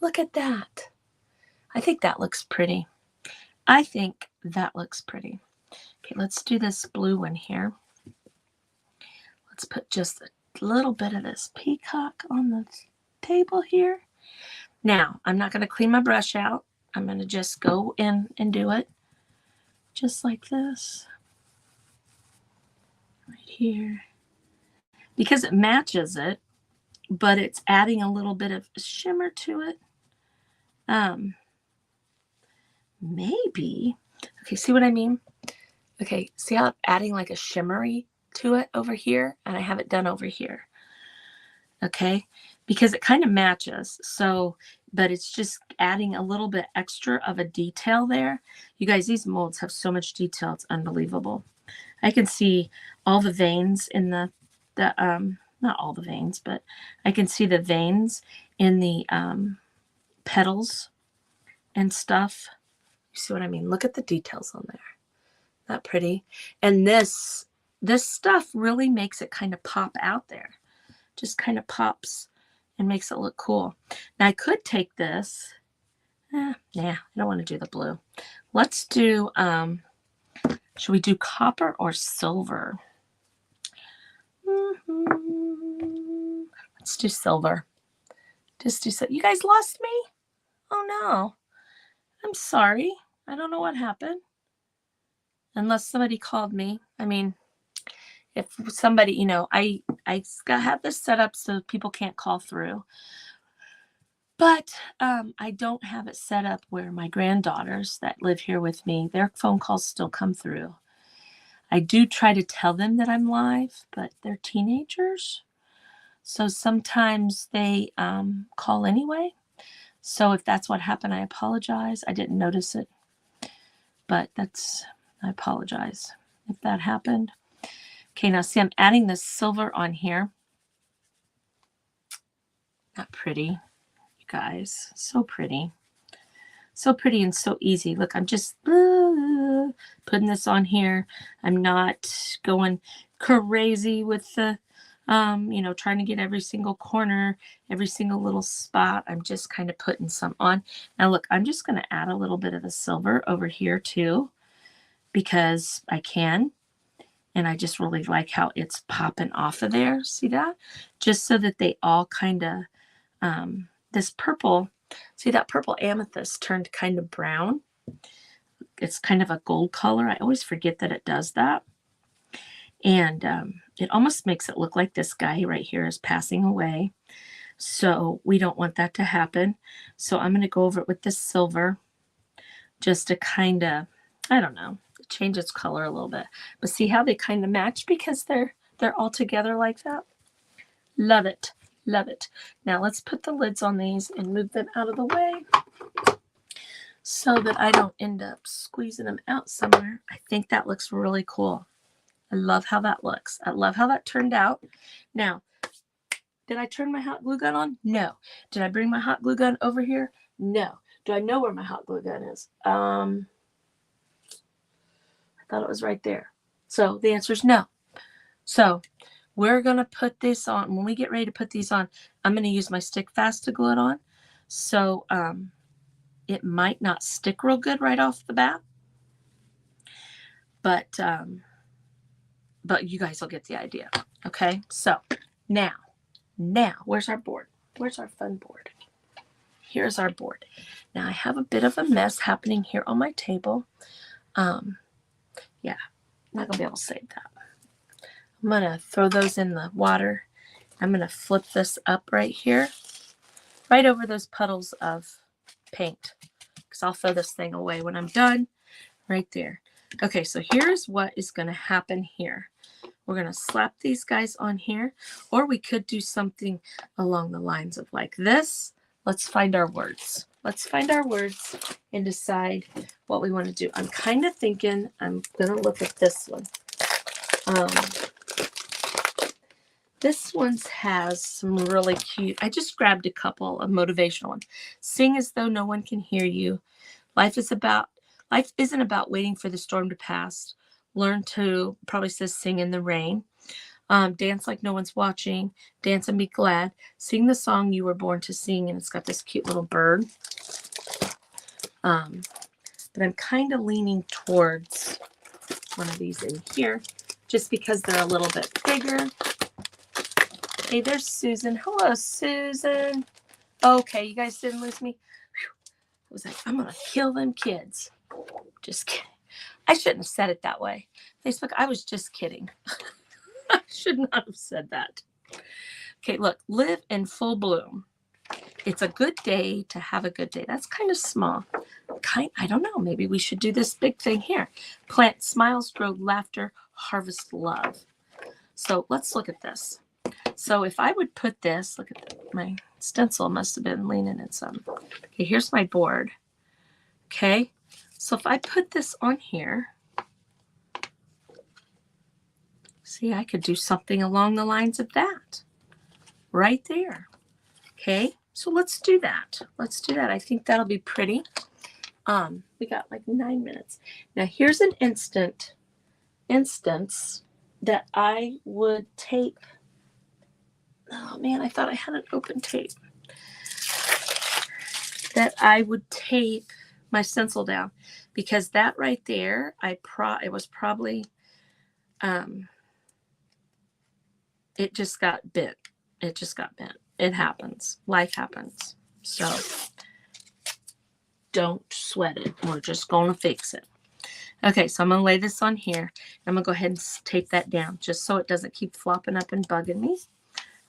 Look at that. I think that looks pretty. Okay, let's do this blue one here. Let's put just a little bit of this peacock on the table here. Now, I'm not going to clean my brush out. I'm going to just go in and do it just like this. Right here. Because it matches it, but it's adding a little bit of shimmer to it. Maybe. Okay, see what I mean? Okay, see how I'm adding like a shimmery to it over here? And I have it done over here. Okay, because it kind of matches. So, but it's just adding a little bit extra of a detail there. You guys, these molds have so much detail. It's unbelievable. I can see all the veins in the not all the veins, but I can see the veins in the petals and stuff. You see what I mean? Look at the details on there. Not pretty. And this stuff really makes it kind of pop out there. Just kind of pops and makes it look cool. Now I could take this. Nah, I don't want to do the blue. Let's do, should we do copper or silver? Let's do silver. Just do so. You guys lost me? Oh no. I'm sorry. I don't know what happened. Unless somebody called me. I mean, if somebody, you know, I have this set up so people can't call through. But I don't have it set up where my granddaughters that live here with me, their phone calls still come through. I do try to tell them that I'm live, but they're teenagers. So sometimes they call anyway. So if that's what happened, I apologize. I didn't notice it. But I apologize if that happened. Okay, now see, I'm adding this silver on here. Not pretty, you guys. So pretty. So pretty and so easy. Look, I'm just putting this on here. I'm not going crazy with the, you know, trying to get every single corner, every single little spot. I'm just kind of putting some on. Now, look, I'm just going to add a little bit of the silver over here too, because I can. And I just really like how it's popping off of there. See that? Just so that they all kind of, this purple, see that purple amethyst turned kind of brown. It's kind of a gold color. I always forget that it does that. And it almost makes it look like this guy right here is passing away. So we don't want that to happen. So I'm going to go over it with this silver just to kind of, I don't know, change its color a little bit. But see how they kind of match because they're all together like that? Love it. Love it. Now let's put the lids on these and move them out of the way so that I don't end up squeezing them out somewhere. I think that looks really cool. I love how that looks. I love how that turned out. Now, did I turn my hot glue gun on? No. Did I bring my hot glue gun over here? No. Do I know where my hot glue gun is? I thought it was right there. So the answer is no. So we're going to put this on. When we get ready to put these on, I'm going to use my stick fast to glue it on. So it might not stick real good right off the bat. But you guys will get the idea. Okay, so now, where's our board? Where's our fun board? Here's our board. Now I have a bit of a mess happening here on my table. Yeah, I'm not gonna be able to save that. I'm gonna throw those in the water. I'm gonna flip this up right here, right over those puddles of paint, because I'll throw this thing away when I'm done. Right there. Okay, so here's what is gonna happen here. We're going to slap these guys on here, or we could do something along the lines of like this. Let's find our words. Let's find our words and decide what we want to do. I'm kind of thinking I'm going to look at this one. This one has some really cute, I just grabbed a couple of motivational ones. Sing as though no one can hear you. Life isn't about waiting for the storm to pass. Learn to, probably says sing in the rain. Dance like no one's watching. Dance and be glad. Sing the song you were born to sing. And it's got this cute little bird. But I'm kind of leaning towards one of these in here, just because they're a little bit bigger. Hey, there's Susan. Hello, Susan. Okay, you guys didn't lose me. Whew. I was like, I'm going to kill them kids. Just kidding. I shouldn't have said it that way. Facebook, I was just kidding. I should not have said that. Okay, look, live in full bloom. It's a good day to have a good day. That's kind of small. I don't know. Maybe we should do this big thing here. Plant smiles, grow laughter, harvest love. So let's look at this. So if I would put this, look at my stencil must have been leaning in some. Okay, here's my board. Okay. So if I put this on here, see, I could do something along the lines of that right there. Okay, so let's do that. Let's do that. I think that'll be pretty. We got like 9 minutes. Now here's an instance that I would tape. Oh man, I thought I had an open tape. That I would tape my stencil down, because that right there, it was probably, it just got bent. It just got bent. It happens. Life happens. So don't sweat it. We're just going to fix it. Okay, so I'm going to lay this on here. I'm going to go ahead and tape that down just so it doesn't keep flopping up and bugging me.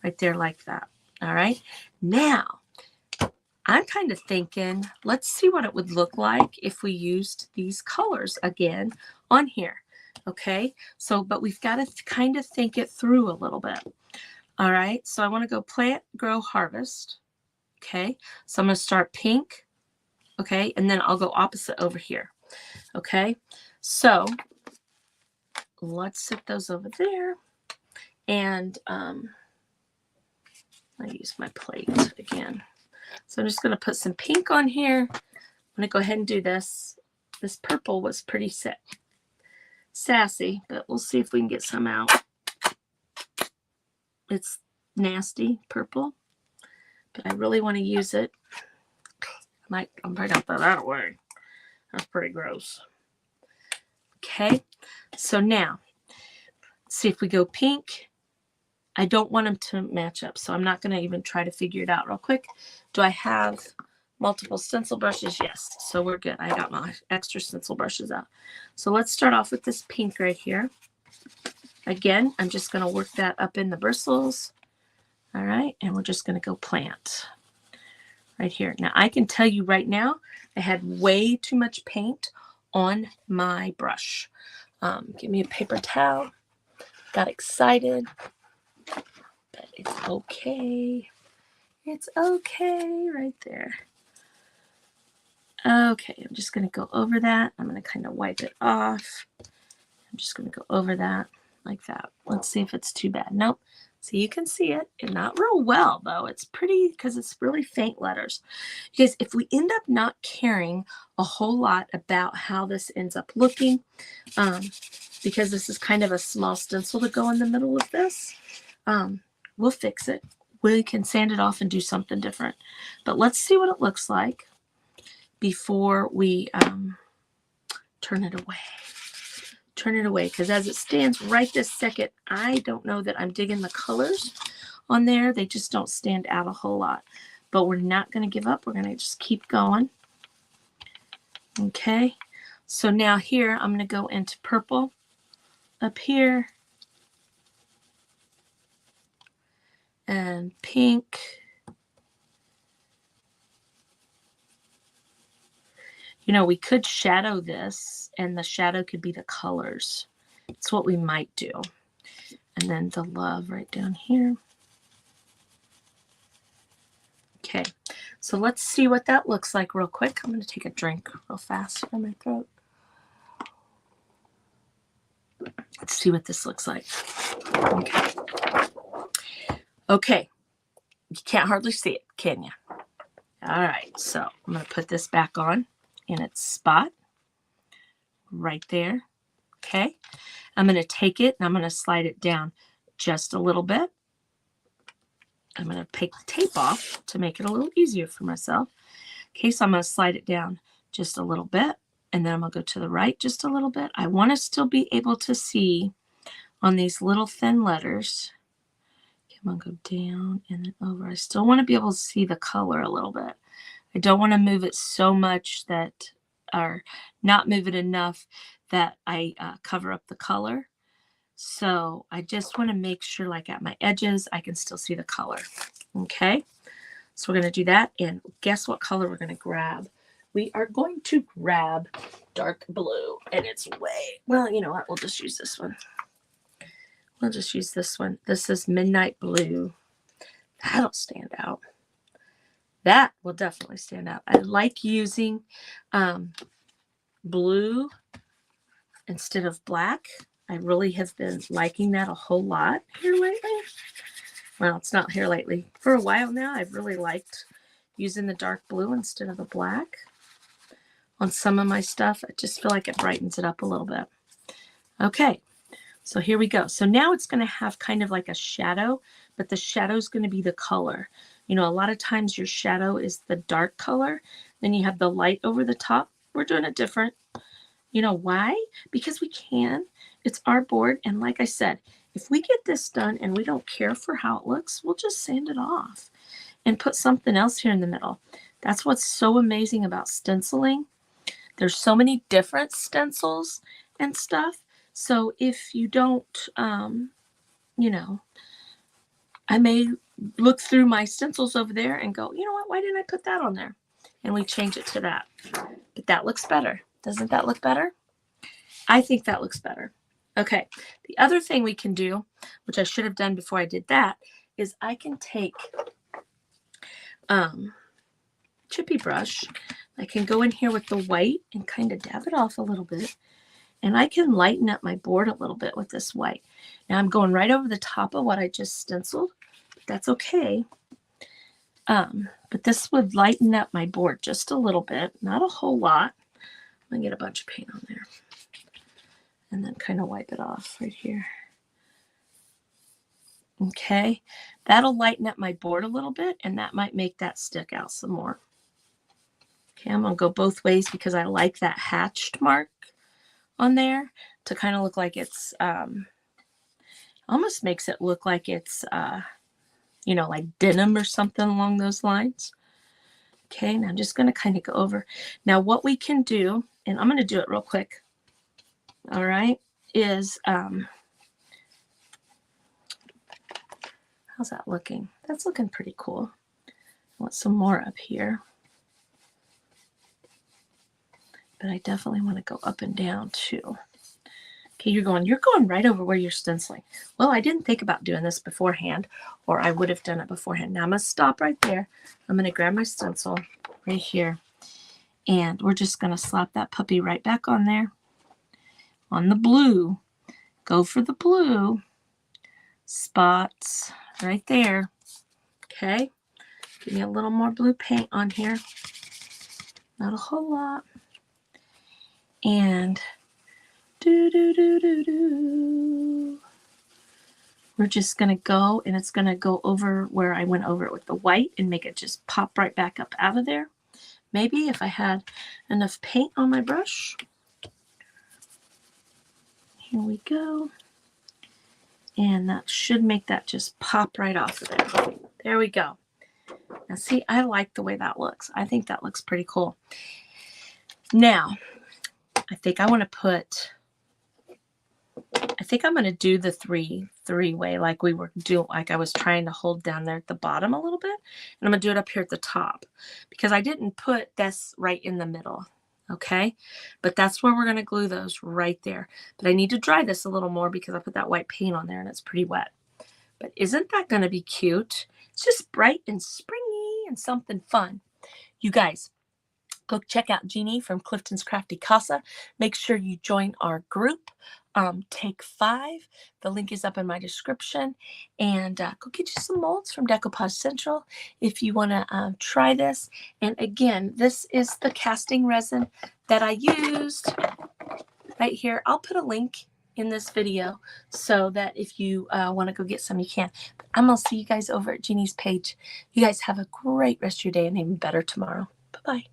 Right there like that. All right. Now, I'm kind of thinking, let's see what it would look like if we used these colors again on here. Okay, so, but we've got to kind of think it through a little bit. All right, so I want to go plant, grow, harvest. Okay, so I'm going to start pink. Okay, and then I'll go opposite over here. Okay, so let's set those over there. And I use my plate again. So I'm just going to put some pink on here. I'm going to go ahead and do this. This purple was pretty sassy, but we'll see if we can get some out. It's nasty purple, but I really want to use it. I'm probably going to throw that away. That's pretty gross. Okay, so now, let's see if we go pink. I don't want them to match up, so I'm not going to even try to figure it out real quick. Do I have multiple stencil brushes? Yes, so we're good. I got my extra stencil brushes out. So let's start off with this pink right here. Again, I'm just going to work that up in the bristles. All right, and we're just going to go plant right here. Now, I can tell you right now, I had way too much paint on my brush. Give me a paper towel. Got excited. But it's okay. It's okay right there. Okay, I'm just going to go over that. I'm going to kind of wipe it off. I'm just going to go over that like that. Let's see if it's too bad. Nope, So you can see it, and not real well though. It's pretty because it's really faint letters. Because if we end up not caring a whole lot about how this ends up looking, because this is kind of a small stencil to go in the middle of this, we'll fix it. We can sand it off and do something different. But let's see what it looks like before we turn it away. Turn it away, because as it stands right this second, I don't know that I'm digging the colors on there. They just don't stand out a whole lot. But we're not going to give up. We're going to just keep going. Okay. So now here, I'm going to go into purple up here. And pink. You know, we could shadow this, and the shadow could be the colors. That's what we might do. And then the love right down here. Okay, so let's see what that looks like real quick. I'm going to take a drink real fast for my throat. Let's see what this looks like. Okay. Okay. You can't hardly see it, can you? All right, so I'm going to put this back on in its spot right there. Okay, I'm going to take it and I'm going to slide it down just a little bit. I'm going to take the tape off to make it a little easier for myself. Okay, so I'm going to slide it down just a little bit, and then I'm going to go to the right just a little bit. I want to still be able to see on these little thin letters. Okay, I'm going to go down and then over. I still want to be able to see the color a little bit. I don't want to move it so much that, or not move it enough that I cover up the color. So I just want to make sure, like at my edges, I can still see the color. Okay, so we're going to do that. And guess what color we're going to grab? We are going to grab dark blue, and it's way, well, you know what? We'll just use this one. We'll just use this one. This is Midnight Blue. That'll stand out. That will definitely stand out. I like using blue instead of black. I really have been liking that a whole lot here lately. Well, it's not here lately. For a while now, I've really liked using the dark blue instead of the black on some of my stuff. I just feel like it brightens it up a little bit. Okay, so here we go. So now it's going to have kind of like a shadow, but the shadow is going to be the color. You know, a lot of times your shadow is the dark color. Then you have the light over the top. We're doing it different. You know why? Because we can. It's our board. And like I said, if we get this done and we don't care for how it looks, we'll just sand it off and put something else here in the middle. That's what's so amazing about stenciling. There's so many different stencils and stuff. So if you don't, you know, I may look through my stencils over there and go, you know what, why didn't I put that on there? And we change it to that. But that looks better. Doesn't that look better? I think that looks better. Okay, the other thing we can do, which I should have done before I did that, is I can take chippy brush. I can go in here with the white and kind of dab it off a little bit. And I can lighten up my board a little bit with this white. Now I'm going right over the top of what I just stenciled. That's okay. But this would lighten up my board just a little bit, not a whole lot. I'm going to get a bunch of paint on there. And then kind of wipe it off right here. Okay. That'll lighten up my board a little bit, and that might make that stick out some more. Okay, I'm going to go both ways because I like that hatched mark on there to kind of look like it's almost makes it look like it's you know, like denim or something along those lines. Okay, now I'm just going to kind of go over. Now what we can do, and I'm going to do it real quick, all right, is how's that looking? That's looking pretty cool. I want some more up here. But I definitely want to go up and down too. Okay, you're going right over where you're stenciling. Well, I didn't think about doing this beforehand, or I would have done it beforehand. Now I'm going to stop right there. I'm going to grab my stencil right here, and we're just going to slap that puppy right back on there. On the blue. Go for the blue. spots right there. Okay. Give me a little more blue paint on here. Not a whole lot. And we're just going to go, and it's going to go over where I went over it with the white and make it just pop right back up out of there. Maybe if I had enough paint on my brush. Here we go. And that should make that just pop right off of there. There we go. Now see, I like the way that looks. I think that looks pretty cool. Now, I think I'm going to do the three-way like we were doing, like I was trying to hold down there at the bottom a little bit. And I'm going to do it up here at the top because I didn't put this right in the middle. Okay, but that's where we're going to glue those right there. But I need to dry this a little more because I put that white paint on there and it's pretty wet. But isn't that going to be cute? It's just bright and springy and something fun. You guys, go check out Jeannie from Clifton's Crafty Casa. Make sure you join our group, Take 5. The link is up in my description. And go get you some molds from Decoupage Central if you want to try this. And again, this is the casting resin that I used right here. I'll put a link in this video so that if you want to go get some, you can. But I'm going to see you guys over at Jeannie's page. You guys have a great rest of your day and even better tomorrow. Bye-bye.